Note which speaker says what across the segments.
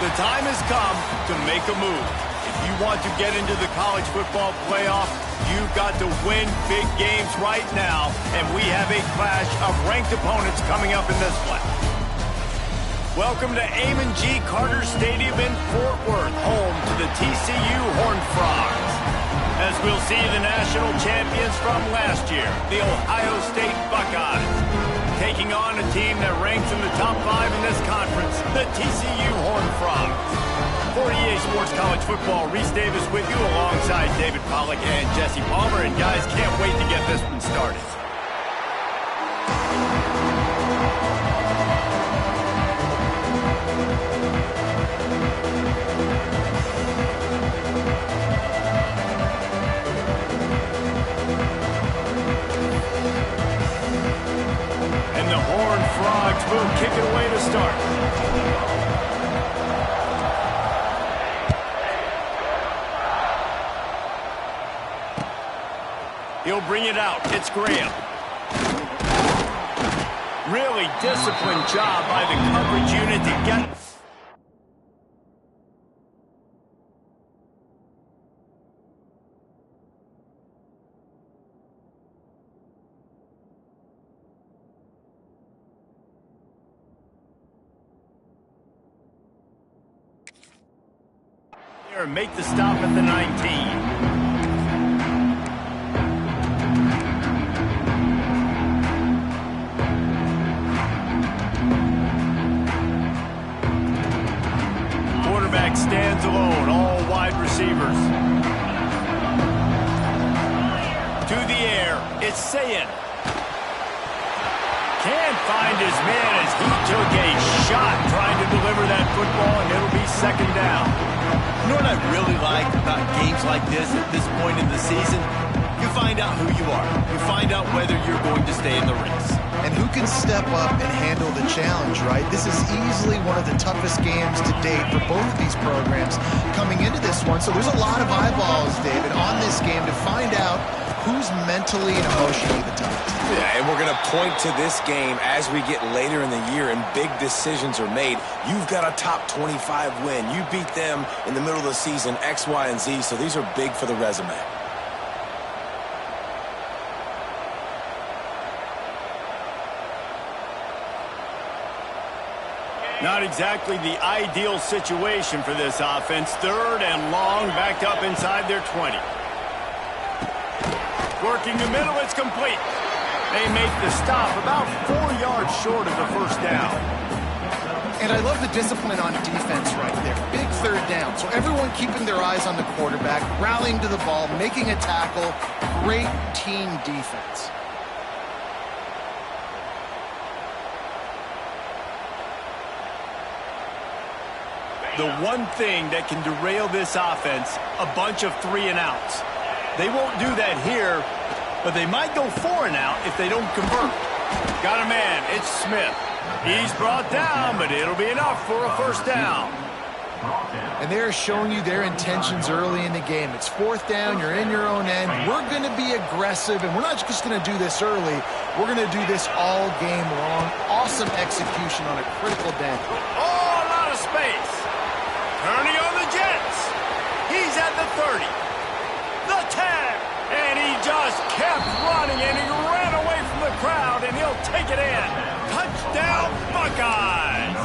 Speaker 1: The time has come to make a move. If you want to get into the college football playoff, you've got to win big games right now, and we have a clash of ranked opponents coming up in this one. Welcome to Amon G. Carter Stadium in Fort Worth, home to the TCU Horned Frogs. As we'll see the national champions from last year, the Ohio State Buckeyes, taking on a team that ranks in the top 5 in this conference, the TCU Horned Frogs. For EA Sports College Football, Reese Davis with you alongside David Pollack and Jesse Palmer. And guys, can't wait to get this one started. Frogs will kick it away to start. He'll bring it out. It's Graham. Really disciplined job by the coverage unit to get... and make the stop at the 19. Quarterback stands alone, all wide receivers. To the air, it's Sayin. Can't find his man as he took a shot trying to deliver that football, and it'll be second down.
Speaker 2: You know what I really like about games like this at this point in the season? You find out who you are. You find out whether you're going to stay in the race.
Speaker 3: And who can step up and handle the challenge, right? This is easily one of the toughest games to date for both of these programs coming into this one. So there's a lot of eyeballs, David, on this game to find out who's mentally and emotionally the toughest.
Speaker 4: Yeah, and we're going to point to this game as we get later in the year and big decisions are made. You've got a top 25 win. You beat them in the middle of the season, X, Y, and Z, so these are big for the resume.
Speaker 1: Not exactly the ideal situation for this offense. Third and long, backed up inside their 20. Working the middle, it's complete. They make the stop about 4 yards short of the first down.
Speaker 3: And I love the discipline on defense right there. Big third down. So everyone keeping their eyes on the quarterback, rallying to the ball, making a tackle. Great team defense.
Speaker 1: The one thing that can derail this offense, a bunch of 3-and-outs. They won't do that here, but they might go 4-and-out if they don't convert. Got a man, it's Smith. He's brought down, but it'll be enough for a first down.
Speaker 3: And they're showing you their intentions early in the game. It's fourth down, you're in your own end. We're going to be aggressive, and we're not just going to do this early. We're going to do this all game long. Awesome execution on a critical down.
Speaker 1: Oh, a lot of space. Turning on the Jets. He's at the 30. The 10. And he just kept running, and he ran away from the crowd, and he'll take it in. Touchdown, Buckeyes.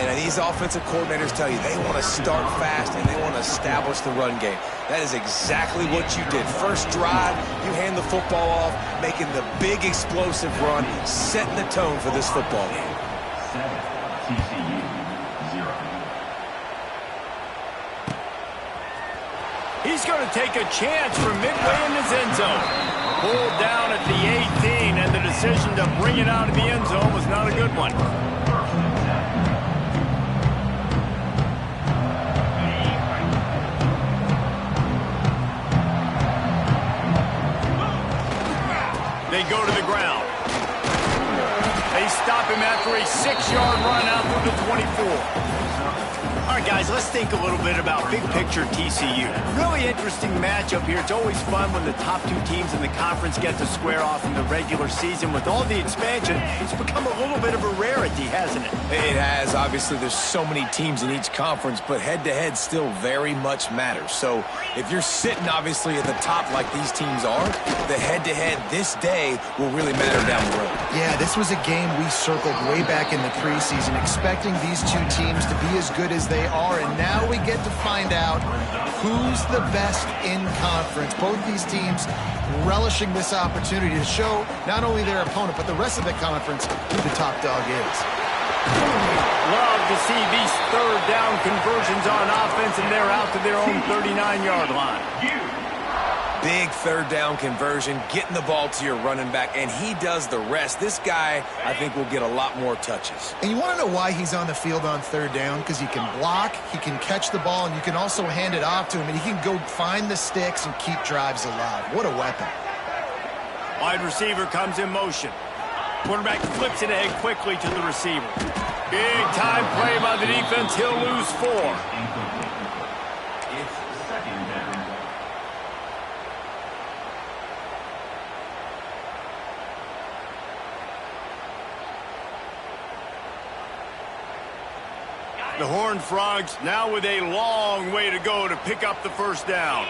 Speaker 4: And these offensive coordinators tell you they want to start fast and they want to establish the run game. That is exactly what you did. First drive, you hand the football off, making the big explosive run, setting the tone for this football game.
Speaker 5: 7, TCU, 0.
Speaker 1: He's going to take a chance from midway in his end zone. Pulled down at the 18, and the decision to bring it out of the end zone was not a good one. They go to the ground. They stop him after a 6-yard run out through the 24. All right, guys, let's think a little bit about big picture TCU. Really interesting matchup here. It's always fun when the top two teams in the conference get to square off in the regular season. With all the expansion, it's become a little bit of a rarity, hasn't it?
Speaker 4: It has. Obviously, there's so many teams in each conference, but head-to-head still very much matters. So if you're sitting, obviously, at the top like these teams are, the head-to-head this day will really matter down the road.
Speaker 3: Yeah, this was a game we circled way back in the preseason, expecting these two teams to be as good as they are, and now we get to find out who's the best in conference. Both these teams relishing this opportunity to show not only their opponent, but the rest of the conference who the top dog is.
Speaker 1: Love to see these third down conversions on offense, and they're out to their own 39-yard line.
Speaker 4: Big third down conversion, getting the ball to your running back, and he does the rest. This guy, I think, will get a lot more touches.
Speaker 3: And you want to know why he's on the field on third down? Because he can block, he can catch the ball, and you can also hand it off to him, and he can go find the sticks and keep drives alive. What a weapon.
Speaker 1: Wide receiver comes in motion. Quarterback flips it ahead quickly to the receiver. Big time play by the defense. He'll lose 4.
Speaker 5: It's second down.
Speaker 1: The Horned Frogs now with a long way to go to pick up the first down.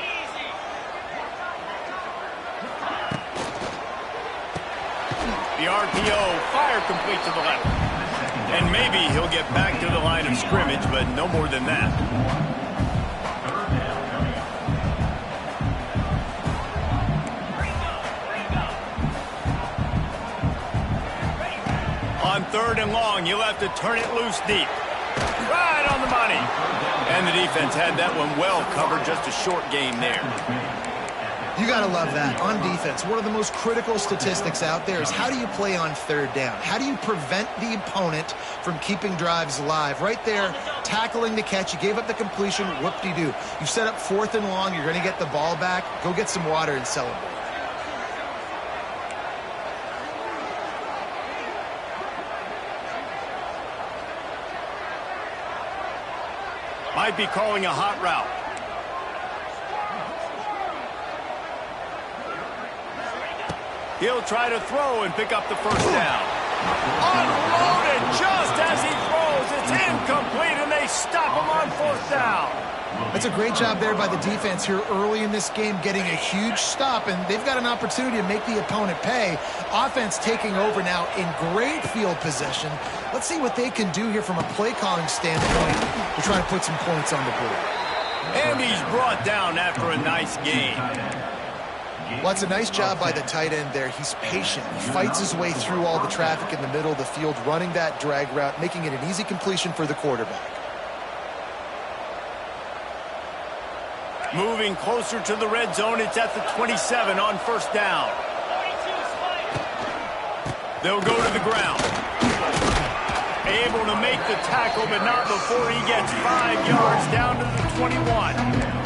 Speaker 1: The RPO, fire complete to the left. And maybe he'll get back to the line of scrimmage, but no more than that. On third and long, you'll have to turn it loose deep. Right on the money. And the defense had that one well covered, just a short game there.
Speaker 3: You got to love that. On defense, one of the most critical statistics out there is how do you play on third down? How do you prevent the opponent from keeping drives alive? Right there, tackling the catch. You gave up the completion. Whoop-de-doo. You set up fourth and long. You're going to get the ball back. Go get some water and celebrate.
Speaker 1: Might be calling a hot route. He'll try to throw and pick up the first down. Unloaded just as he throws. It's incomplete, and they stop him on fourth down.
Speaker 3: That's a great job there by the defense here early in this game, getting a huge stop, and they've got an opportunity to make the opponent pay. Offense taking over now in great field possession. Let's see what they can do here from a play calling standpoint to try to put some points on the board.
Speaker 1: And he's brought down after a nice game.
Speaker 3: Well, it's a nice job by the tight end there. He's patient. He fights his way through all the traffic in the middle of the field, running that drag route, making it an easy completion for the quarterback.
Speaker 1: Moving closer to the red zone, it's at the 27 on first down. They'll go to the ground. Able to make the tackle, but not before he gets 5 yards down to the 21.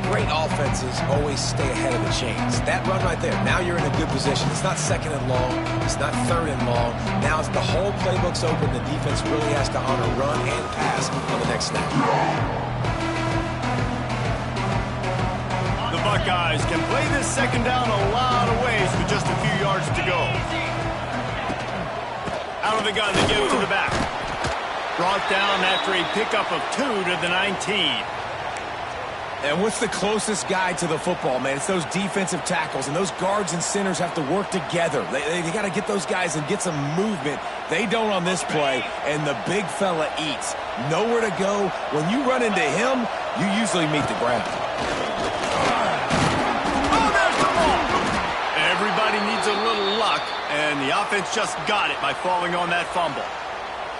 Speaker 4: Great offenses always stay ahead of the chains. That run right there, now you're in a good position. It's not second and long. It's not third and long. Now it's the whole playbook's open. The defense really has to honor run and pass on the next snap.
Speaker 1: The Buckeyes can play this second down a lot of ways with just a few yards to go. Out of the gun, they give it to the back. Brought down after a pickup of 2 to the 19.
Speaker 4: And what's the closest guy to the football, man? It's those defensive tackles, and those guards and centers have to work together. They got to get those guys and get some movement. They don't on this play, and the big fella eats. Nowhere to go. When you run into him, you usually meet the ground.
Speaker 1: Oh, there's the ball. Everybody needs a little luck, and the offense just got it by falling on that fumble.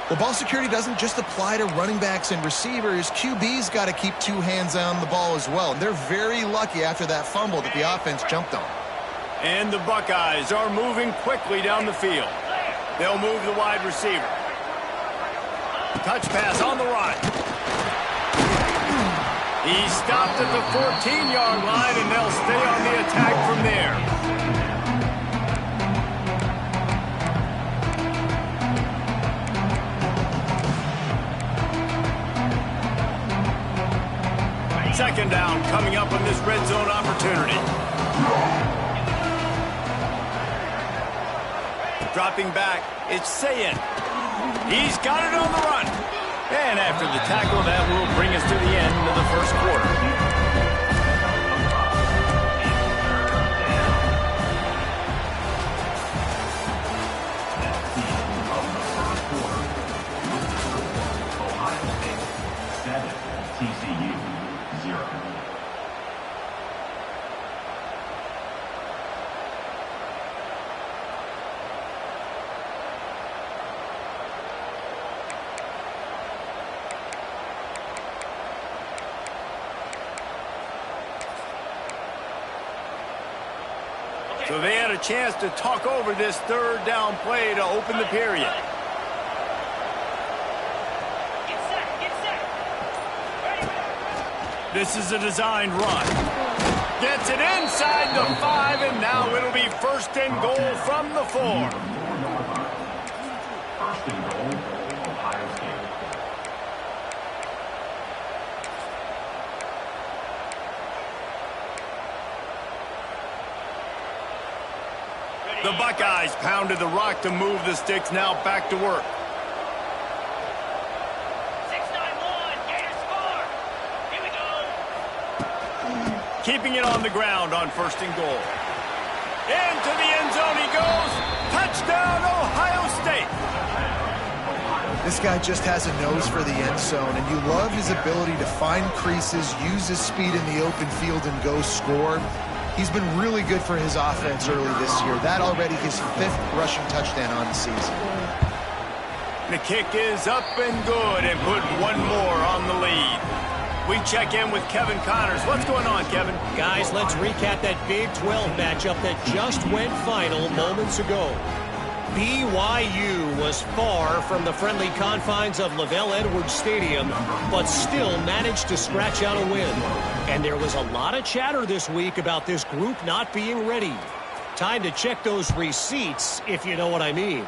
Speaker 3: Well, ball security doesn't just apply to running backs and receivers. QB's got to keep 2 hands on the ball as well. And they're very lucky after that fumble that the offense jumped on.
Speaker 1: And the Buckeyes are moving quickly down the field. They'll move the wide receiver. Touch pass on the right. He stopped at the 14-yard line, and they'll stay on the attack from there. Second down coming up on this red zone opportunity. Dropping back, it's Sayin. He's got it on the run. And after the tackle, that will bring us to the end of the first quarter. So they had a chance to talk over this third down play to open the period. This is a designed run. Gets it inside the 5, and now it'll be first and goal from the 4.
Speaker 5: First and goal, Ohio State.
Speaker 1: The Buckeyes pounded the rock to move the sticks, now back to work.
Speaker 6: 6-9-1, Gators score. Here we go.
Speaker 1: Keeping it on the ground on first and goal. Into the end zone he goes. Touchdown, Ohio State.
Speaker 3: This guy just has a nose for the end zone, and you love his ability to find creases, use his speed in the open field, and go score. He's been really good for his offense early this year. That already his 5th rushing touchdown on the season.
Speaker 1: The kick is up and good, and put one more on the lead. We check in with Kevin Connors. What's going on, Kevin?
Speaker 7: Guys, let's recap that Big 12 matchup that just went final moments ago. BYU was far from the friendly confines of Lavelle Edwards Stadium, but still managed to scratch out a win. And there was a lot of chatter this week about this group not being ready. Time to check those receipts, if you know what I mean.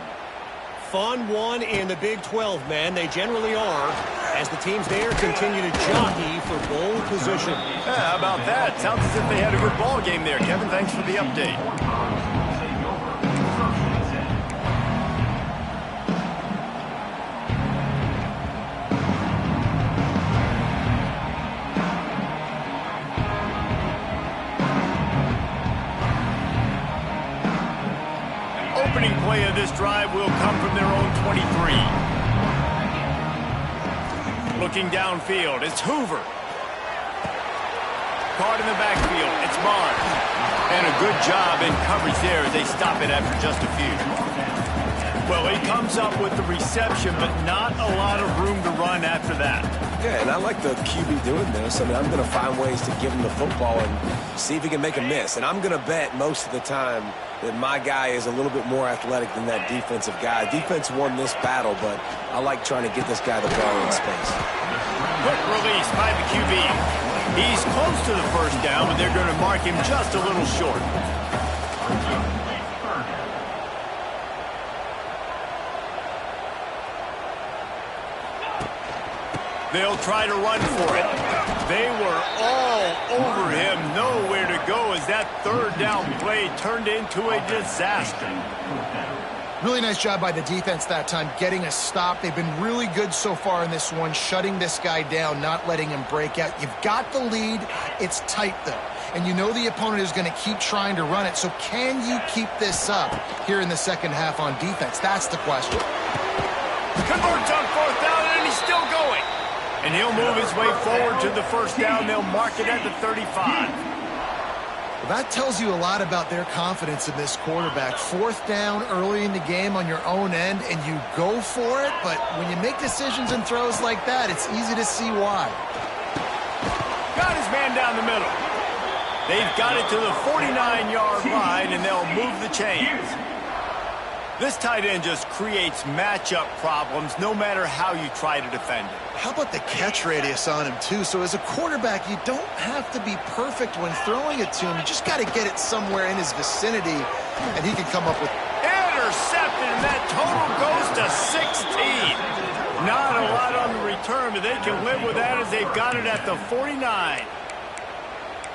Speaker 7: Fun one in the Big 12, man. They generally are, as the teams there continue to jockey for bowl position.
Speaker 1: Yeah, how about that? Sounds as if they had a good ball game there. Kevin, thanks for the update. Opening play of this drive will come from their own 23. Looking downfield, it's Hoover. Caught in the backfield, it's Marr. And a good job in coverage there as they stop it after just a few. Well, he comes up with the reception, but not a lot of room to run after that.
Speaker 4: Yeah, and I like the QB doing this. I mean, I'm going to find ways to give him the football and see if he can make a miss. And I'm going to bet most of the time that my guy is a little bit more athletic than that defensive guy. Defense won this battle, but I like trying to get this guy the ball in space.
Speaker 1: Quick release by the QB. He's close to the first down, but they're going to mark him just a little short. They'll try to run for it. They were all over him, nowhere to go as that third down play turned into a disaster.
Speaker 3: Really nice job by the defense that time, getting a stop. They've been really good so far in this one, shutting this guy down, not letting him break out. You've got the lead. It's tight, though. And you know the opponent is going to keep trying to run it. So can you keep this up here in the second half on defense? That's the question.
Speaker 1: Converts on fourth down, and he's still going. And he'll move his way forward to the first down. They'll mark it at the 35.
Speaker 3: Well, that tells you a lot about their confidence in this quarterback. Fourth down early in the game on your own end, and you go for it. But when you make decisions and throws like that, it's easy to see why.
Speaker 1: Got his man down the middle. They've got it to the 49-yard line, and they'll move the chains. This tight end just creates matchup problems no matter how you try to defend it.
Speaker 3: How about the catch radius on him, too? So as a quarterback, you don't have to be perfect when throwing it to him. You just got to get it somewhere in his vicinity, and he can come up with...
Speaker 1: Intercepted, and that total goes to 16. Not a lot on the return, but they can live with that as they've got it at the 49.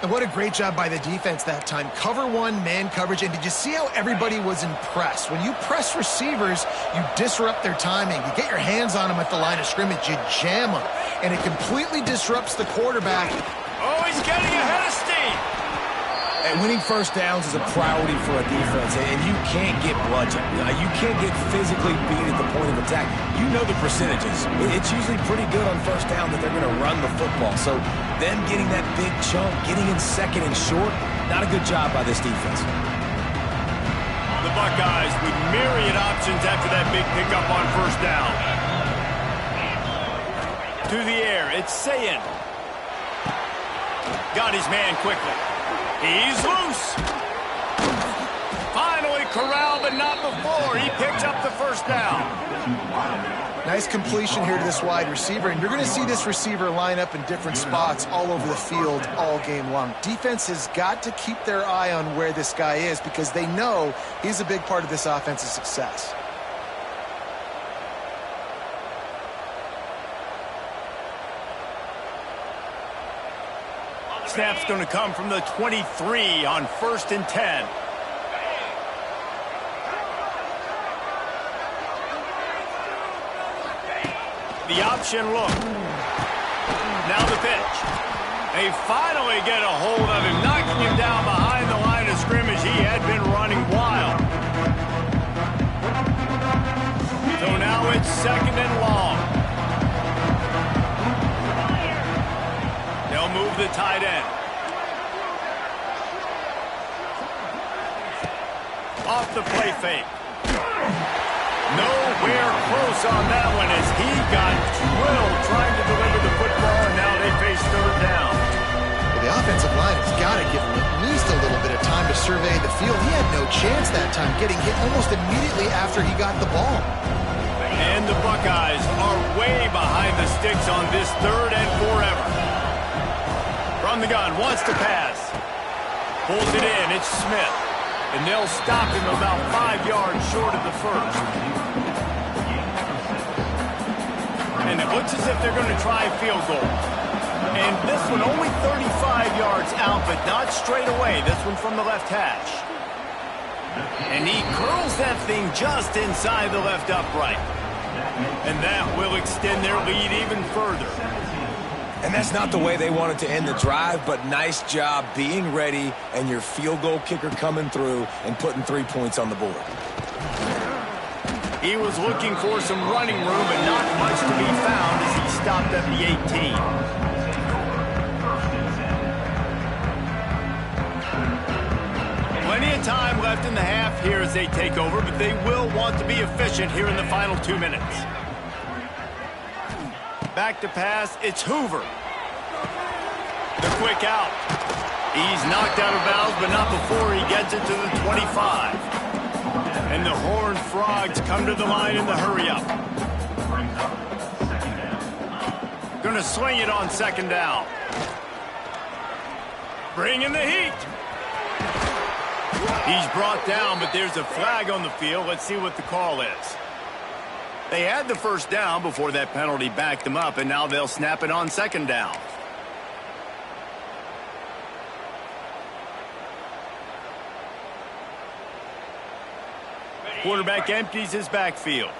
Speaker 3: And what a great job by the defense that time. Cover one, man coverage, and did you see how everybody was impressed? When you press receivers, you disrupt their timing. You get your hands on them at the line of scrimmage, you jam them, and it completely disrupts the quarterback.
Speaker 1: Oh, he's getting ahead of steam.
Speaker 4: And winning first downs is a priority for a defense, and you can't get bludgeoned. You can't get physically beat at the point of attack. You know the percentages. It's usually pretty good on first down that they're going to run the football. So them getting that big chunk, getting in second and short, not a good job by this defense.
Speaker 1: The Buckeyes with myriad options after that big pickup on first down. To the air, it's Sayin. Got his man quickly. He's loose. Finally corralled, but not before. He picks up the first down.
Speaker 3: Nice completion here to this wide receiver, and you're going to see this receiver line up in different spots all over the field all game long. Defense has got to keep their eye on where this guy is because they know he's a big part of this offense's success.
Speaker 1: Snap's going to come from the 23 on 1st and 10. The option look. Now the pitch. They finally get a hold of him, knocking him down behind the line of scrimmage. He had been running wild. So now it's 2nd and long. They'll move the tight end. Off the play fake. Nowhere close on that one as he got drilled trying to deliver the football, and now they face 3rd down.
Speaker 3: Well, the offensive line has got to give him at least a little bit of time to survey the field. He had no chance that time, getting hit almost immediately after he got the ball.
Speaker 1: And the Buckeyes are way behind the sticks on this 3rd and forever. From the gun, wants to pass. Pulls it in, it's Smith. And they'll stop him about 5 yards short of the first. And it looks as if they're going to try a field goal. And this one only 35 yards out, but not straight away. This one from the left hash. And he curls that thing just inside the left upright. And that will extend their lead even further.
Speaker 4: And that's not the way they wanted to end the drive, but nice job being ready and your field goal kicker coming through and putting 3 points on the board.
Speaker 1: He was looking for some running room, but not much to be found as he stopped at the 18. Plenty of time left in the half here as they take over, but they will want to be efficient here in the final 2 minutes. Back to pass, it's Hoover. The quick out. He's knocked out of bounds, but not before he gets it to the 25. And the Horned Frogs come to the line in the hurry-up. Gonna swing it on 2nd down. Bringing the heat. He's brought down, but there's a flag on the field. Let's see what the call is. They had the first down before that penalty backed them up, and now they'll snap it on 2nd down. Quarterback empties his backfield.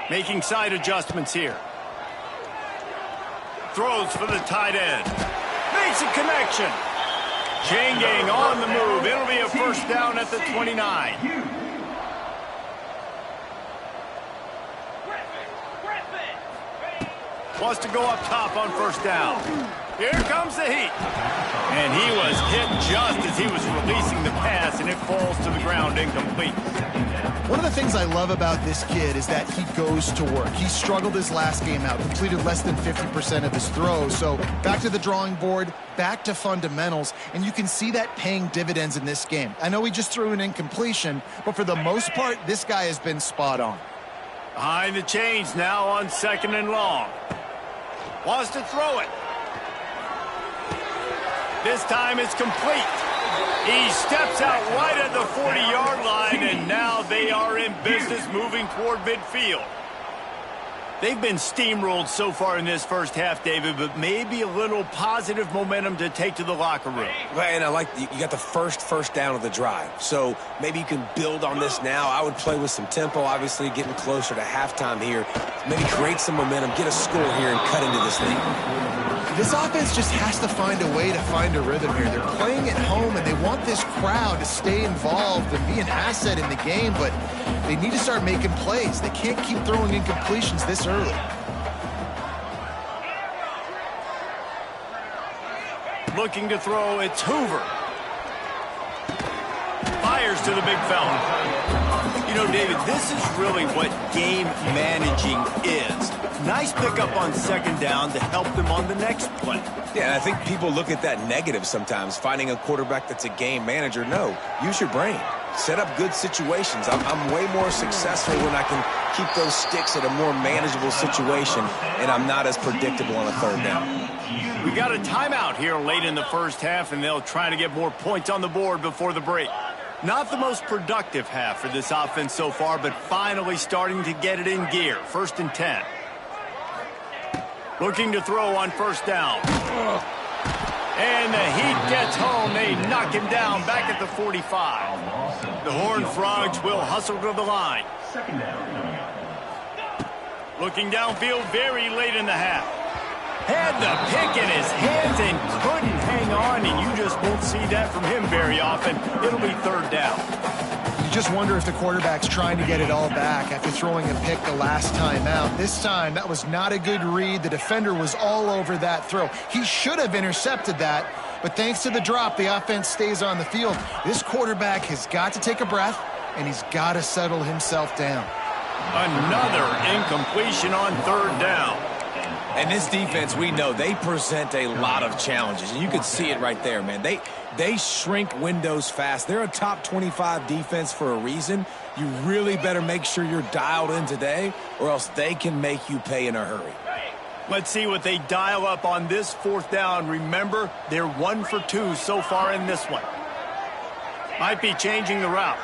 Speaker 1: Making side adjustments here. Throws for the tight end. Makes a connection. Chain gang on the move. It'll be a first down at the 29. Wants to go up top on first down. Here comes the heat. And he was hit just as he was releasing the pass, and it falls to the ground incomplete.
Speaker 3: One of the things I love about this kid is that he goes to work. He struggled his last game out, completed less than 50% of his throws. So back to the drawing board, back to fundamentals, and you can see that paying dividends in this game. I know he just threw an incompletion, but for the most part, this guy has been spot on.
Speaker 1: Behind the chains now on 2nd and long. Wants to throw it. This time it's complete. He steps out right at the 40-yard line, and now they are in business moving toward midfield. They've been steamrolled so far in this first half, David, but maybe a little positive momentum to take to the locker room.
Speaker 4: Well, and I like you got the first down of the drive, so maybe you can build on this now. I would play with some tempo, obviously getting closer to halftime here. Maybe create some momentum, get a score here, and cut into this thing.
Speaker 3: This offense just has to find a way to find a rhythm here. They're playing at home, and they want this crowd to stay involved and be an asset in the game, but they need to start making plays. They can't keep throwing incompletions this early.
Speaker 1: Looking to throw, it's Hoover. Fires to the big fella. You know, David, this is really what game managing is. Nice pickup on second down to help them on the next play.
Speaker 4: Yeah, and I think people look at that negative sometimes, finding a quarterback that's a game manager. No, use your brain. Set up good situations. I'm way more successful when I can keep those sticks at a more manageable situation, and I'm not as predictable on a third down.
Speaker 1: We got a timeout here late in the first half, and they'll try to get more points on the board before the break. Not the most productive half for this offense so far, but finally starting to get it in gear. 1st and 10. Looking to throw on first down. And the Heat gets home. They knock him down back at the 45. The Horned Frogs will hustle to the line. Looking downfield very late in the half. Had the pick in his hands and couldn't hang on, and you just won't see that from him very often. It'll be 3rd down.
Speaker 3: You just wonder if the quarterback's trying to get it all back after throwing a pick the last time out. This time, that was not a good read. The defender was all over that throw. He should have intercepted that, but thanks to the drop, the offense stays on the field. This quarterback has got to take a breath, and he's got to settle himself down.
Speaker 1: Another incompletion on 3rd down.
Speaker 4: And this defense, we know, they present a lot of challenges. And you can see it right there, man. They shrink windows fast. They're a top 25 defense for a reason. You really better make sure you're dialed in today, or else they can make you pay in a hurry.
Speaker 1: Let's see what they dial up on this 4th down. Remember, they're 1 for 2 so far in this one. Might be changing the route.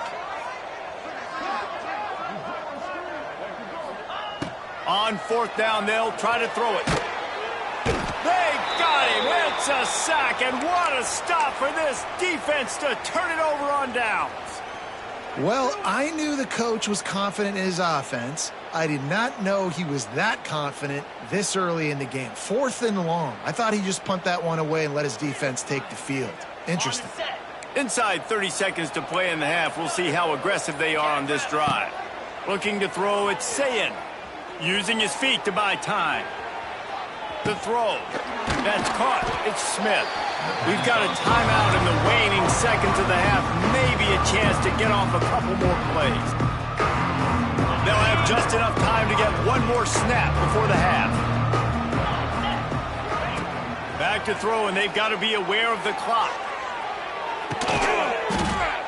Speaker 1: On 4th down, they'll try to throw it. They got him. It's a sack, and what a stop for this defense to turn it over on downs.
Speaker 3: Well, I knew the coach was confident in his offense. I did not know he was that confident this early in the game. 4th and long. I thought he'd just punt that one away and let his defense take the field. Interesting.
Speaker 1: Inside 30 seconds to play in the half. We'll see how aggressive they are on this drive. Looking to throw, it's Sayin. Using his feet to buy time. The throw. That's caught. It's Smith. We've got a timeout in the waning seconds of the half. Maybe a chance to get off a couple more plays. They'll have just enough time to get one more snap before the half. Back to throw, and they've got to be aware of the clock.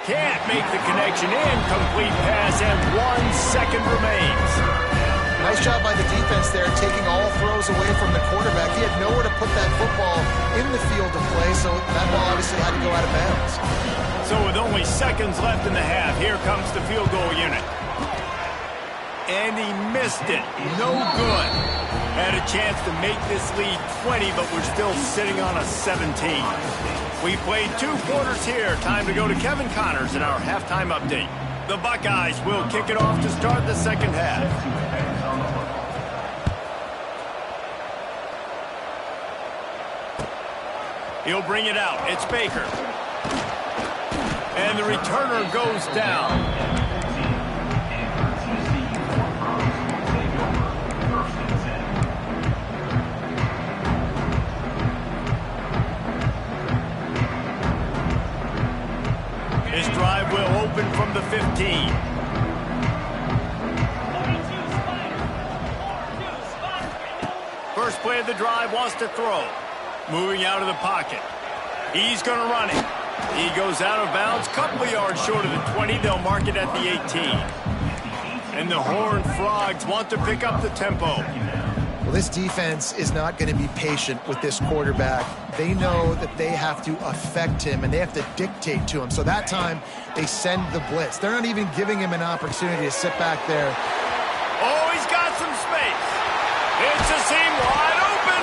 Speaker 1: Can't make the connection. Incomplete pass, and 1 second remains.
Speaker 3: Nice job by the defense there, taking all throws away from the quarterback. He had nowhere to put that football in the field to play, so that ball obviously had to go out of bounds.
Speaker 1: So with only seconds left in the half, here comes the field goal unit. And he missed it. No good. Had a chance to make this lead 20, but we're still sitting on a 17. We played 2 quarters here. Time to go to Kevin Connors in our halftime update. The Buckeyes will kick it off to start the second half. He'll bring it out. It's Baker. And the returner goes down. His drive will open from the 15. First play of the drive, wants to throw. Moving out of the pocket. He's going to run it. He goes out of bounds, couple of yards short of the 20. They'll mark it at the 18. And the Horned Frogs want to pick up the tempo.
Speaker 3: Well, this defense is not going to be patient with this quarterback. They know that they have to affect him, and they have to dictate to him. So that time, they send the blitz. They're not even giving him an opportunity to sit back there.
Speaker 1: Oh, he's got some space. It's a seam wide open.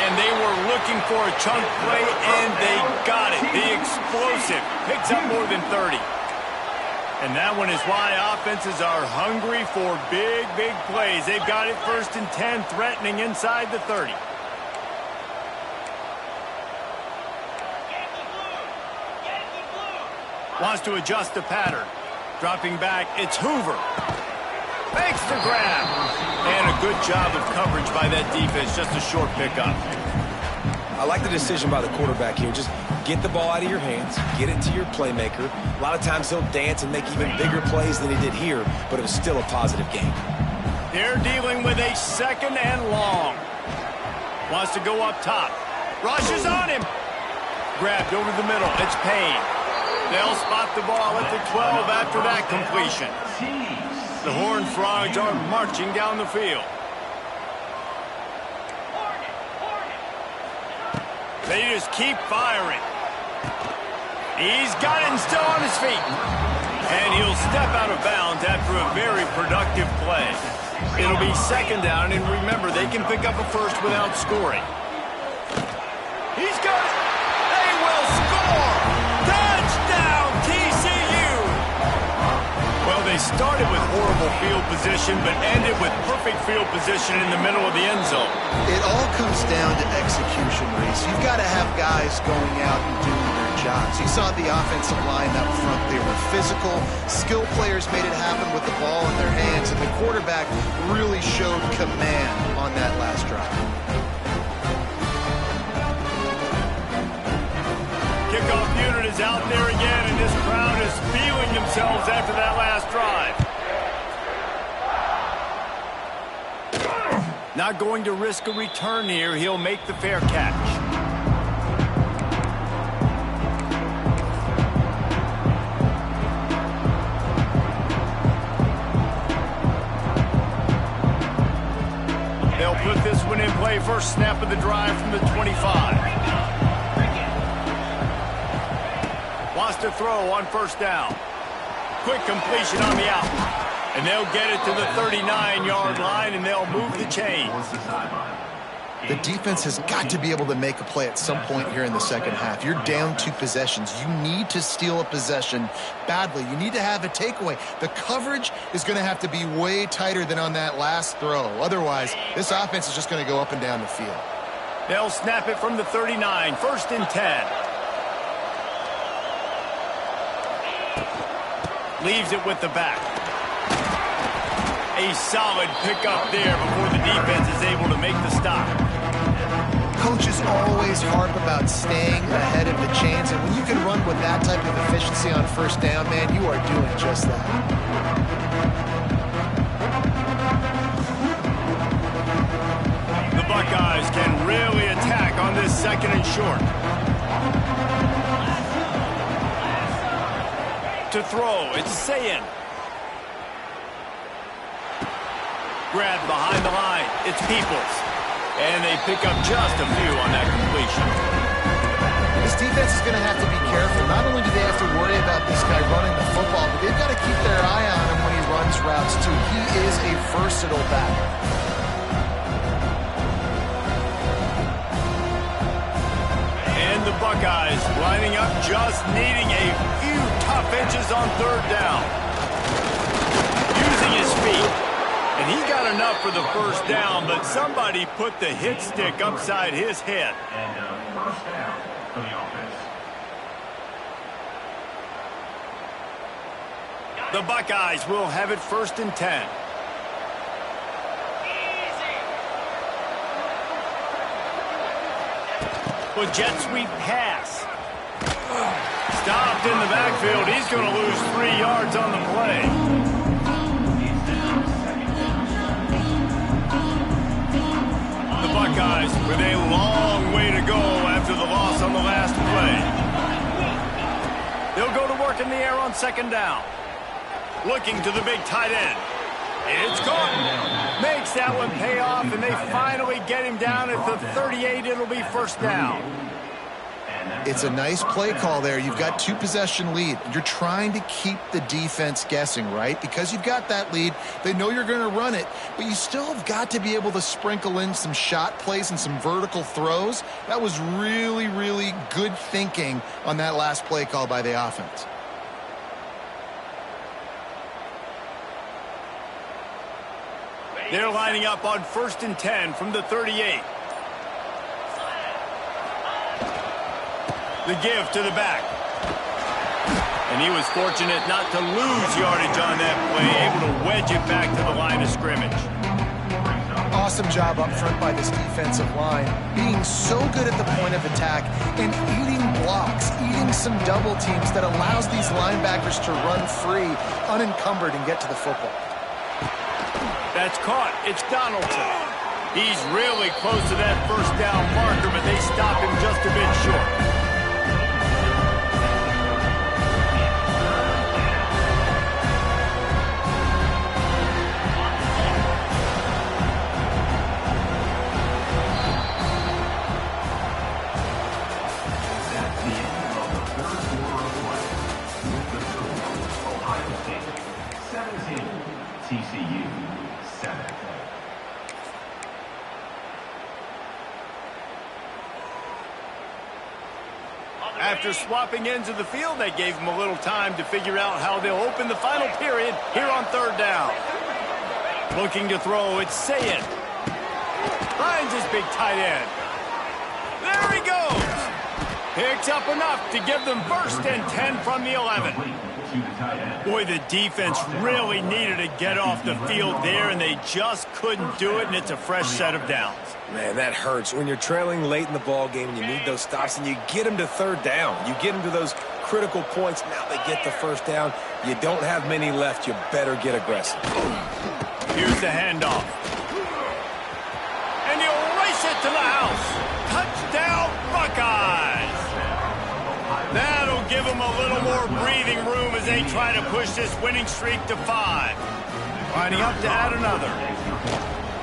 Speaker 1: And they were looking for a chunk play, and they got it. The explosive picks up more than 30. And that one is why offenses are hungry for big, big plays. They've got it 1st and 10, threatening inside the 30. Wants to adjust the pattern. Dropping back, it's Hoover. Makes the grab. And a good job of coverage by that defense. Just a short pickup.
Speaker 4: I like the decision by the quarterback here. Just get the ball out of your hands, get it to your playmaker. A lot of times he'll dance and make even bigger plays than he did here, but it was still a positive game.
Speaker 1: They're dealing with a 2nd and long. Wants to go up top. Rushes on him. Grabbed over the middle. It's Payne. They'll spot the ball at the 12 after that completion. The Horned Frogs are marching down the field. They just keep firing. He's got it and still on his feet. And he'll step out of bounds after a very productive play. It'll be 2nd down, and remember, they can pick up a first without scoring. He's got it. They will score. Touchdown, TCU. Well, they started with horrible field position, but ended with perfect field position in the middle of the end zone.
Speaker 3: It all comes down to execution, Reese. You've got to have guys going out and doing their jobs. You saw the offensive line up front. They were physical. Skill players made it happen with the ball in their hands, and the quarterback really showed command on that last drive.
Speaker 1: Kickoff unit is out there again, and this crowd is feeling themselves after that last drive. Not going to risk a return here. He'll make the fair catch. They'll put this one in play. First snap of the drive from the 25. Wants to throw on 1st down. Quick completion on the out. And they'll get it to the 39-yard line, and they'll move the chains.
Speaker 3: The defense has got to be able to make a play at some point here in the 2nd half. You're down 2 possessions. You need to steal a possession badly. You need to have a takeaway. The coverage is going to have to be way tighter than on that last throw. Otherwise, this offense is just going to go up and down the field.
Speaker 1: They'll snap it from the 39, 1st and 10. Leaves it with the back. A solid pickup there before the defense is able to make the stop.
Speaker 3: Coaches always harp about staying ahead of the chains, and when you can run with that type of efficiency on 1st down, man, you are doing just that.
Speaker 1: The Buckeyes can really attack on this 2nd and short. To throw, it's Sayin. Grabbed behind the line, it's Peoples. And they pick up just a few on that completion.
Speaker 3: This defense is going to have to be careful. Not only do they have to worry about this guy running the football, but they've got to keep their eye on him when he runs routes too. He is a versatile back.
Speaker 1: And the Buckeyes lining up, just needing a few tough inches on 3rd down. Using his feet. And he got enough for the 1st down, but somebody put the hit stick upside his head.
Speaker 5: And 1st down for the offense.
Speaker 1: The Buckeyes will have it 1st and 10. With jet sweep pass. Stopped in the backfield. He's going to lose 3 yards on the play. The Buckeyes with a long way to go after the loss on the last play. They'll go to work in the air on 2nd down. Looking to the big tight end. It's caught. Makes that one pay off, and they finally get him down at the 38. It'll be 1st down.
Speaker 5: And
Speaker 3: It's a nice play call there. You've got 2-possession lead. You're trying to keep the defense guessing, right? Because you've got that lead, they know you're going to run it, but you still have got to be able to sprinkle in some shot plays and some vertical throws. That was really, really good thinking on that last play call by the offense.
Speaker 1: They're lining up on 1st and 10 from the 38. The give to the back. And he was fortunate not to lose yardage on that play, able to wedge it back to the line of scrimmage.
Speaker 3: Awesome job up front by this defensive line, being so good at the point of attack and eating blocks, eating some double teams that allows these linebackers to run free, unencumbered, and get to the football.
Speaker 1: That's caught. It's Donaldson. He's really close to that first down marker, but they stop him just a bit short. After swapping ends of the field, they gave him a little time to figure out how they'll open the final period here on 3rd down. Looking to throw, it's Sayed. Finds his big tight end. There he goes. Picks up enough to give them 1st and 10 from the 11. Boy, the defense really needed to get off the field there, and they just couldn't do it, and it's a fresh set of downs.
Speaker 4: Man, that hurts. When you're trailing late in the ball game and you need those stops and you get them to 3rd down. You get them to those critical points. Now they get the 1st down. You don't have many left. You better get aggressive.
Speaker 1: Here's the handoff. And he'll race it to the house. Touchdown, Buckeyes. That'll give them a little more breathing room as they try to push this winning streak to 5. Lining up to add another.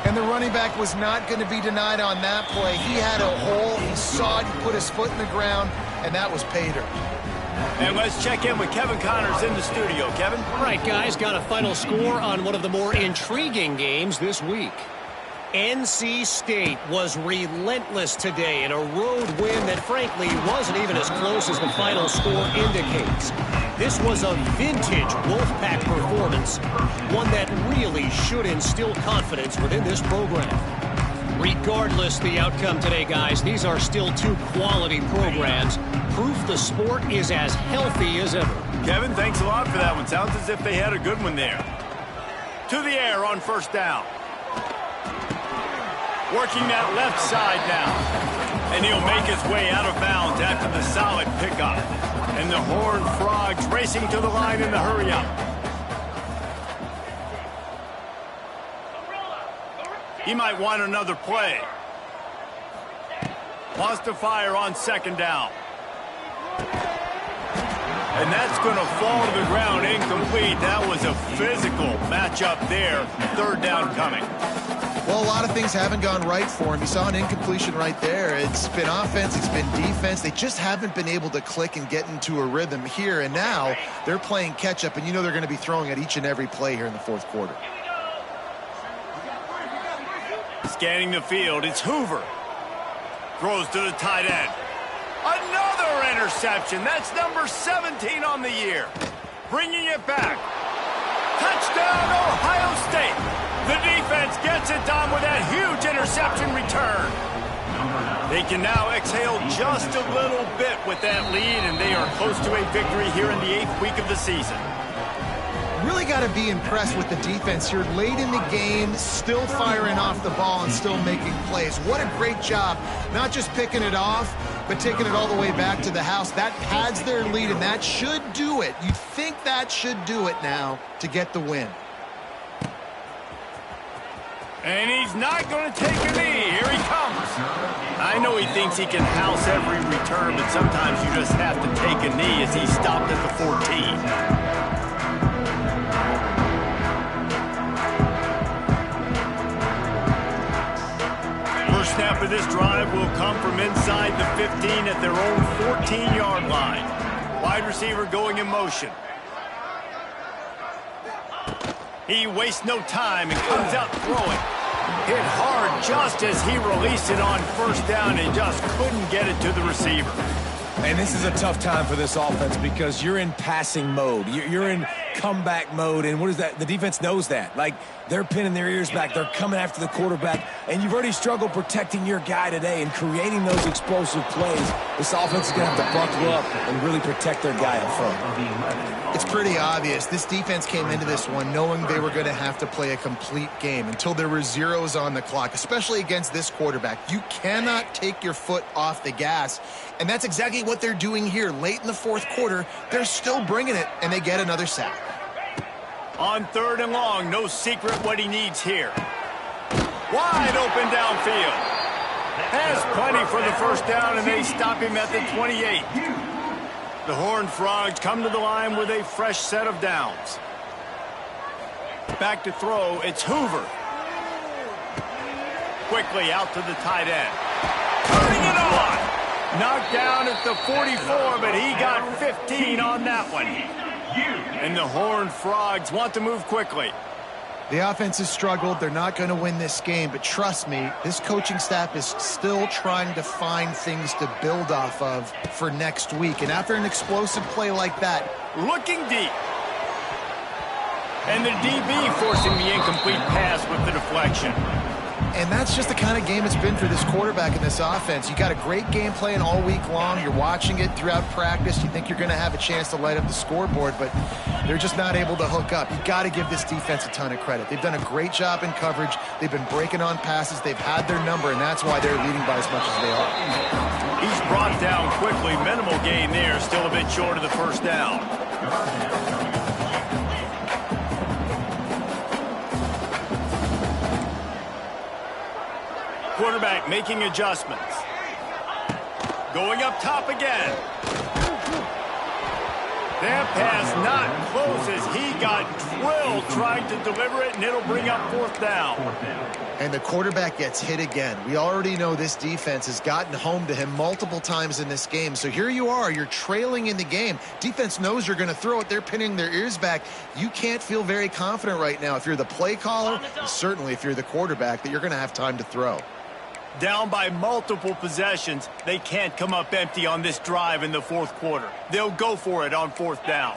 Speaker 3: And the running back was not going to be denied on that play. He had a hole. He saw it. He put his foot in the ground, and that was pay dirt.
Speaker 1: And let's check in with Kevin Connors in the studio. Kevin?
Speaker 7: All right, guys, got a final score on one of the more intriguing games this week. NC State was relentless today in a road win that, frankly, wasn't even as close as the final score indicates. This was a vintage Wolfpack performance, one that really should instill confidence within this program. Regardless the outcome today, guys, these are still 2 quality programs. Proof the sport is as healthy as ever.
Speaker 1: Kevin, thanks a lot for that one. Sounds as if they had a good one there. To the air on 1st down. Working that left side now. And he'll make his way out of bounds after the solid pickup. And the Horned Frogs racing to the line in the hurry-up. He might want another play. Wants to fire on 2nd down. And that's going to fall to the ground incomplete. That was a physical matchup there. 3rd down coming.
Speaker 3: Well, a lot of things haven't gone right for him. You saw an incompletion right there. It's been offense, it's been defense. They just haven't been able to click and get into a rhythm here. And now they're playing catch-up, and you know they're going to be throwing at each and every play here in the 4th quarter.
Speaker 1: Scanning the field, it's Hoover. Throws to the tight end. Another interception. That's number 17 on the year. Bringing it back. Touchdown, Ohio State. The defense gets it done with that huge interception return. They can now exhale just a little bit with that lead, and they are close to a victory here in the 8th week of the season.
Speaker 3: Really got to be impressed with the defense here. Late in the game, still firing off the ball and still making plays. What a great job. Not just picking it off, but taking it all the way back to the house. That pads their lead, and that should do it. You'd think that should do it now to get the win.
Speaker 1: And he's not going to take a knee. Here he comes. I know he thinks he can house every return, but sometimes you just have to take a knee as he stopped at the 14. Snap of this drive will come down from inside the 15 at their own 14-yard line. Wide receiver going in motion. He wastes no time and comes out throwing. Hit hard just as he released it on first down and just couldn't get it to the receiver.
Speaker 4: And this is a tough time for this offense because you're in passing mode. You're in comeback mode, and what is that? The defense knows that. Like, they're pinning their ears back. They're coming after the quarterback, and you've already struggled protecting your guy today and creating those explosive plays. This offense is going to have to buckle up and really protect their guy up front.
Speaker 3: It's pretty obvious. This defense came into this one knowing they were going to have to play a complete game until there were zeros on the clock, especially against this quarterback. You cannot take your foot off the gas, and that's exactly what they're doing here. Late in the fourth quarter, they're still bringing it, and they get another sack.
Speaker 1: On 3rd and long, no secret what he needs here. Wide open downfield. Has plenty for the first down, and they stop him at the 28. The Horned Frogs come to the line with a fresh set of downs. Back to throw, it's Hoover. Quickly out to the tight end. Turning it on! Knocked down at the 44, but he got 15 on that one. And the Horned Frogs want to move quickly.
Speaker 3: The offense has struggled. They're not going to win this game, but trust me, this coaching staff is still trying to find things to build off of for next week. And after an explosive play like that,
Speaker 1: looking deep. And the DB forcing the incomplete pass with the deflection.
Speaker 3: And that's just the kind of game it's been for this quarterback in this offense. You got a great game plan all week long. You're watching it throughout practice. You think you're going to have a chance to light up the scoreboard, but they're just not able to hook up. You got to give this defense a ton of credit. They've done a great job in coverage. They've been breaking on passes. They've had their number, and that's why they're leading by as much as they are.
Speaker 1: He's brought down quickly. Minimal gain there. Still a bit short of the first down. Quarterback making adjustments. Going up top again. That pass not close as he got drilled trying to deliver it, and it'll bring up 4th down.
Speaker 3: And the quarterback gets hit again. We already know this defense has gotten home to him multiple times in this game. So here you are. You're trailing in the game. Defense knows you're going to throw it. They're pinning their ears back. You can't feel very confident right now if you're the play caller, and certainly if you're the quarterback, that you're going to have time to throw.
Speaker 1: Down by multiple possessions, they can't come up empty on this drive in the 4th quarter. They'll go for it on 4th down.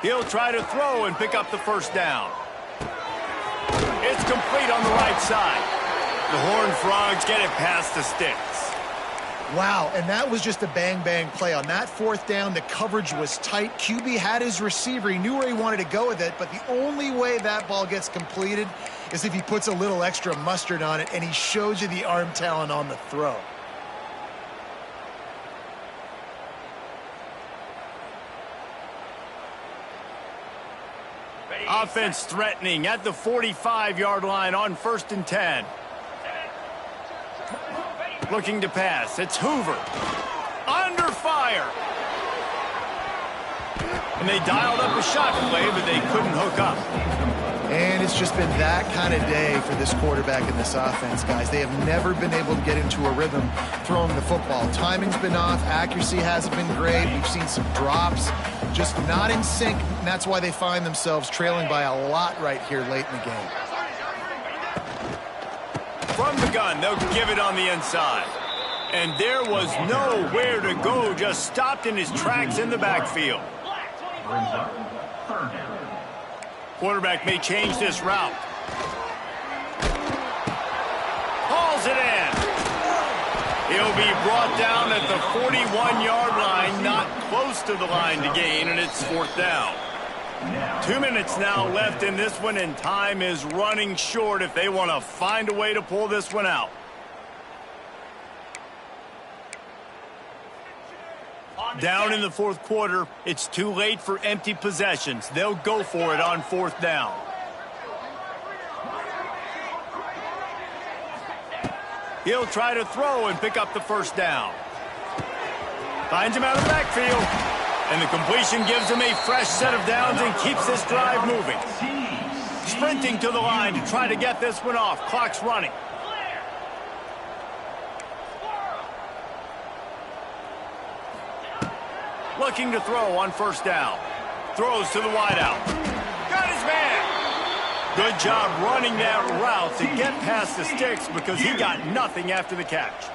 Speaker 1: He'll try to throw and pick up the first down. It's complete on the right side. The Horned Frogs get it past the sticks.
Speaker 3: Wow, and that was just a bang-bang play. On that 4th down, the coverage was tight. QB had his receiver. He knew where he wanted to go with it, but the only way that ball gets completed is if he puts a little extra mustard on it, and he shows you the arm talent on the throw.
Speaker 1: Offense threatening at the 45-yard line on 1st and 10. Looking to pass. It's Hoover. Under fire. And they dialed up a shot play, but they couldn't hook up.
Speaker 3: And it's just been that kind of day for this quarterback in this offense, guys. They have never been able to get into a rhythm throwing the football. Timing's been off. Accuracy hasn't been great. We've seen some drops. Just not in sync, and that's why they find themselves trailing by a lot right here late in the game.
Speaker 1: From the gun, they'll give it on the inside. And there was nowhere to go, just stopped in his tracks in the backfield. Quarterback may change this route. Hauls it in. He'll be brought down at the 41-yard line, not close to the line to gain, and it's 4th down. 2 minutes now left in this one, and time is running short if they want to find a way to pull this one out. Down in the 4th quarter, it's too late for empty possessions. They'll go for it on 4th down. He'll try to throw and pick up the first down. Finds him out of the backfield. And the completion gives him a fresh set of downs and keeps this drive moving. Sprinting to the line to try to get this one off. Clock's running. Looking to throw on first down. Throws to the wideout. Got his man. Good job running that route to get past the sticks because he got nothing after the catch.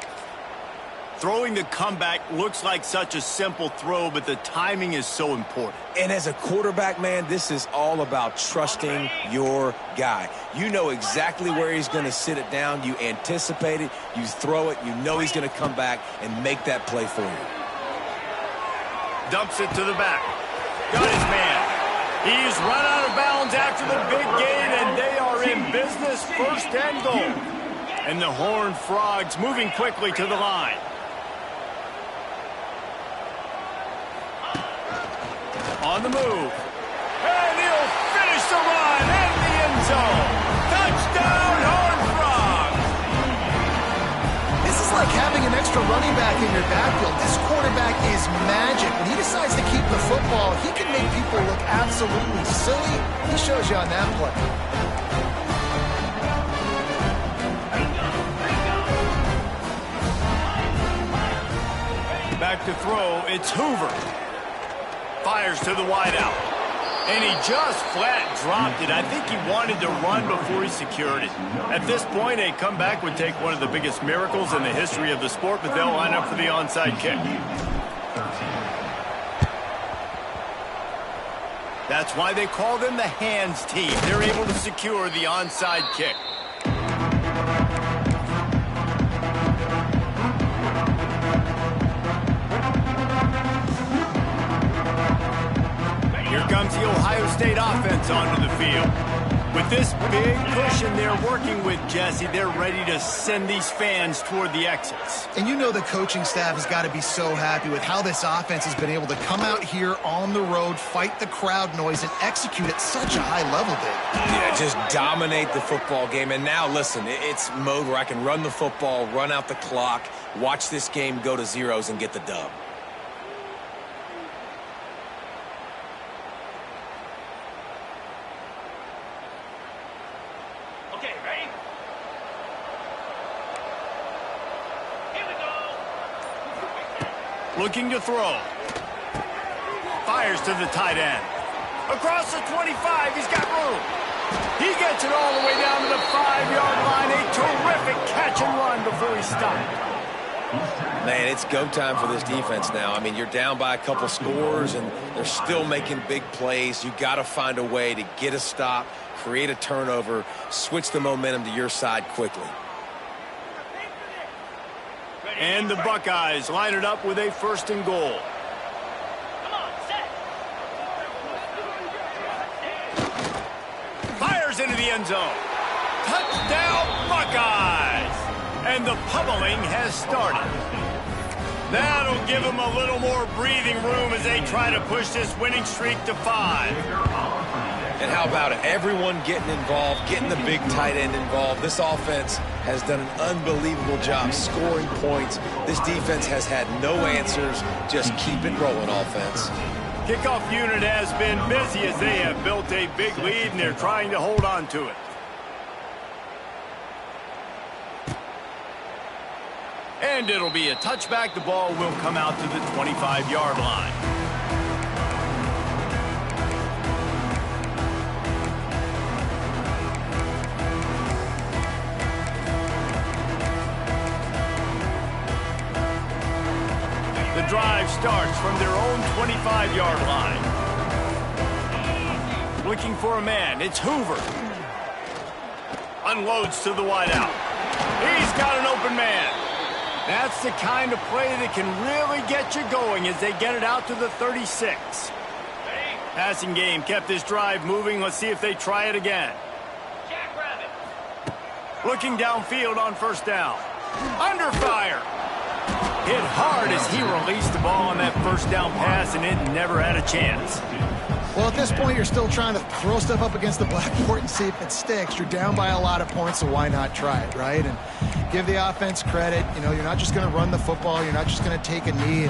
Speaker 1: Throwing the comeback looks like such a simple throw, but the timing is so important.
Speaker 4: And as a quarterback, man, this is all about trusting your guy. You know exactly where he's going to sit it down. You anticipate it. You throw it. You know he's going to come back and make that play for you.
Speaker 1: Dumps it to the back. Got his man. He's run out of bounds after the big gain, and they are in business, first and goal. And the Horned Frogs moving quickly to the line. On the move. And he'll finish the run in the end zone. Touchdown, Horned Frogs!
Speaker 3: This is like having an extra running back in your backfield. This quarterback is magic. When he decides to keep the football, he can make people look absolutely silly. He shows you on that play.
Speaker 1: Back to throw, it's Hoover. Fires to the wideout. And he just flat dropped it. I think he wanted to run before he secured it. At this point, a comeback would take one of the biggest miracles in the history of the sport, but they'll line up for the onside kick. That's why they call them the hands team. They're able to secure the onside kick. Here comes the Ohio State offense onto the field. With this big cushion they're working with, Jesse, they're ready to send these fans toward the exits.
Speaker 3: And you know the coaching staff has got to be so happy with how this offense has been able to come out here on the road, fight the crowd noise, and execute at such a high level, Dave.
Speaker 4: Yeah, just dominate the football game. And now, listen, it's mode where I can run the football, run out the clock, watch this game go to zeros and get the dub.
Speaker 6: Okay, ready? Here we go.
Speaker 1: Looking to throw. Fires to the tight end. Across the 25, he's got room. He gets it all the way down to the 5-yard line. A terrific catch and run before he stopped.
Speaker 4: Man, it's go time for this defense now. I mean, you're down by a couple scores, and they're still making big plays. You got to find a way to get a stop, create a turnover, switch the momentum to your side quickly.
Speaker 1: And the Buckeyes line it up with a first and goal.
Speaker 6: Come on, set.
Speaker 1: Fires into the end zone. Touchdown, Buckeyes! And the pummeling has started. That'll give them a little more breathing room as they try to push this winning streak to 5.
Speaker 4: And how about it? Everyone getting involved, getting the big tight end involved. This offense has done an unbelievable job scoring points. This defense has had no answers. Just keep it rolling, offense.
Speaker 1: Kickoff unit has been busy as they have built a big lead, and they're trying to hold on to it. And it'll be a touchback. The ball will come out to the 25-yard line. The drive starts from their own 25-yard line. Looking for a man. It's Hoover. Unloads to the wideout. He's got an open man. That's the kind of play that can really get you going as they get it out to the 36. Passing game kept this drive moving. Let's see if they try it again.
Speaker 6: Jackrabbit.
Speaker 1: Looking downfield on first down. Under fire. Hit hard as he released the ball on that first down pass, and it never had a chance.
Speaker 3: Well, at this point, you're still trying to throw stuff up against the blackboard and see if it sticks. You're down by a lot of points, so why not try it, right? And give the offense credit. You know, you're not just going to run the football. You're not just going to take a knee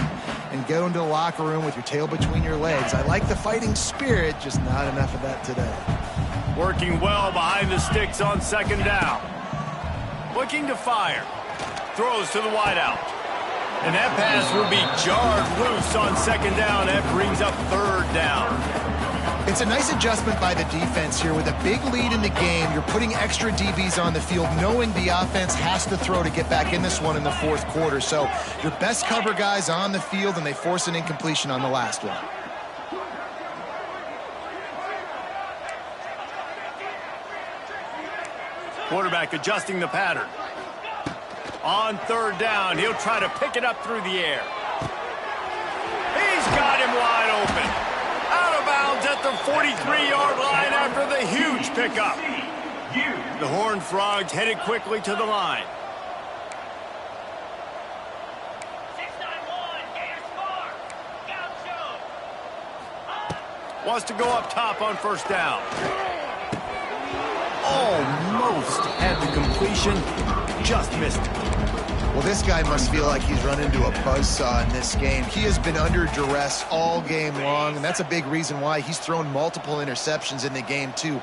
Speaker 3: and go into the locker room with your tail between your legs. I like the fighting spirit, just not enough of that today.
Speaker 1: Working well behind the sticks on second down. Looking to fire. Throws to the wideout. And that pass will be jarred loose on second down. That brings up third down.
Speaker 3: It's a nice adjustment by the defense here. With a big lead in the game, you're putting extra DBs on the field, knowing the offense has to throw to get back in this one in the fourth quarter. So your best cover guys on the field, and they force an incompletion on the last one.
Speaker 1: Quarterback adjusting the pattern. On third down, he'll try to pick it up through the air. He's got him wide open. Out of bounds at the 43-yard line after the huge pickup. The Horned Frogs headed quickly to the line.
Speaker 6: 691, Gators far. Gaucho.
Speaker 1: Wants to go up top on first down. Almost had the completion. Just missed it.
Speaker 3: Well, this guy must feel like he's run into a buzzsaw in this game. He has been under duress all game long, and that's a big reason why he's thrown multiple interceptions in the game, too.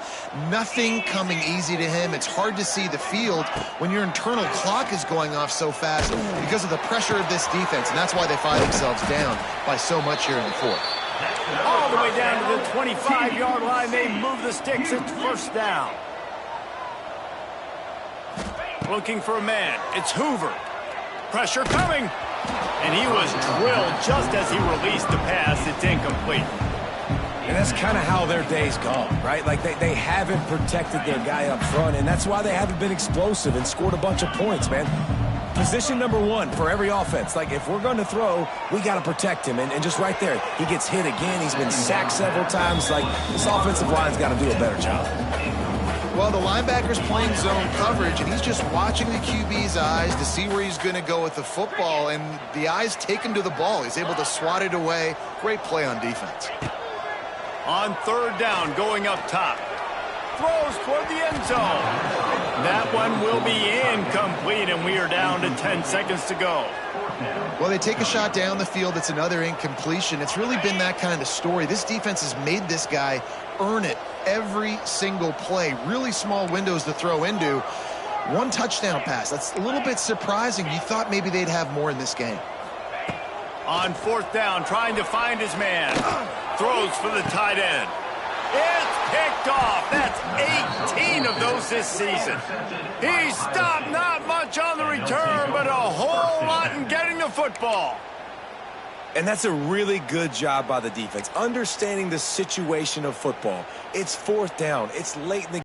Speaker 3: Nothing coming easy to him. It's hard to see the field when your internal clock is going off so fast because of the pressure of this defense, and that's why they find themselves down by so much here in the fourth.
Speaker 1: All the way down to the 25-yard line, they move the sticks at first down. Looking for a man. It's Hoover. Pressure coming. And he was drilled just as he released the pass. It's incomplete.
Speaker 4: And that's kind of how their day's gone, right? Like they haven't protected their guy up front, and that's why they haven't been explosive and scored a bunch of points, man. Position number one for every offense. Like, if we're going to throw, we got to protect him. And just right there, he gets hit again. He's been sacked several times. Like, this offensive line's got to do a better job.
Speaker 3: Well, the linebacker's playing zone coverage, and he's just watching the QB's eyes to see where he's going to go with the football, and the eyes take him to the ball. He's able to swat it away. Great play on defense.
Speaker 1: On third down, going up top. Throws toward the end zone. That one will be incomplete, and we are down to 10 seconds to go.
Speaker 3: Well, they take a shot down the field. It's another incompletion. It's really been that kind of story. This defense has made this guy earn it every single play. Really small windows to throw into. One touchdown pass. That's a little bit surprising. You thought maybe they'd have more in this game.
Speaker 1: On fourth down, trying to find his man. Throws for the tight end. It's picked off. That's 18 of those this season. He stopped not much on the return, but a whole lot in getting the football.
Speaker 4: And that's a really good job by the defense, understanding the situation of football. It's fourth down. It's late in the